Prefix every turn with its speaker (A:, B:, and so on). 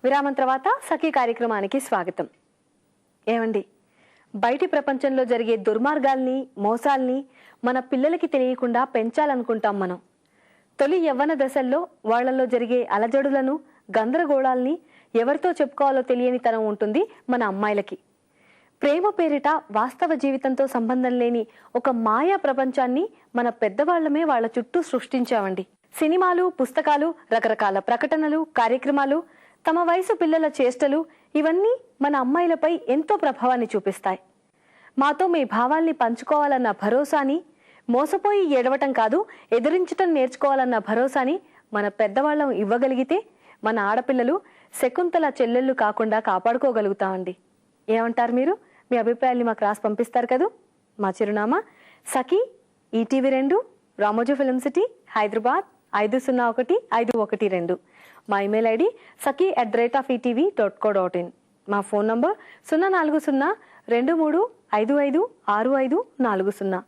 A: విరామం తర్వాత సఖీ కార్యక్రమానికి స్వాగతం. ఏమండి, బయటి ప్రపంచంలో జరిగే దుర్మార్గాల్ని, మోసాల్ని మన పిల్లలకి తెలియకుండా పెంచాలనుకుంటాం మనం. తొలి యవ్వన దశల్లో వాళ్లలో జరిగే అలజడులను, గందరగోళాల్ని ఎవరితో చెప్పుకోవాలో తెలియని తనం ఉంటుంది మన అమ్మాయిలకి. ప్రేమ పేరిట వాస్తవ జీవితంతో సంబంధం లేని ఒక మాయా ప్రపంచాన్ని మన పెద్దవాళ్లమే వాళ్ల చుట్టూ సృష్టించామండి. సినిమాలు, పుస్తకాలు, రకరకాల ప్రకటనలు, కార్యక్రమాలు, తమ వయసు పిల్లల చేష్టలు ఇవన్నీ మన అమ్మాయిలపై ఎంతో ప్రభావాన్ని చూపిస్తాయి. మాతో మీ భావాల్ని పంచుకోవాలన్న భరోసాని, మోసపోయి ఏడవటం కాదు ఎదిరించటం నేర్చుకోవాలన్న భరోసాని మన పెద్దవాళ్ళం ఇవ్వగలిగితే మన ఆడపిల్లలు శకుంతల చెల్లెళ్ళు కాకుండా కాపాడుకోగలుగుతామండి. ఏమంటారు మీరు? మీ అభిప్రాయాల్ని మాకు రాసి పంపిస్తారు కదూ. మా చిరునామా Sakhi, ETV 2, Ramoji film city, Hyderabad 501512. మా ఇమెయిల్ ఐడి saki@etv.co.in. మా ఫోన్ నంబర్ 04023556540.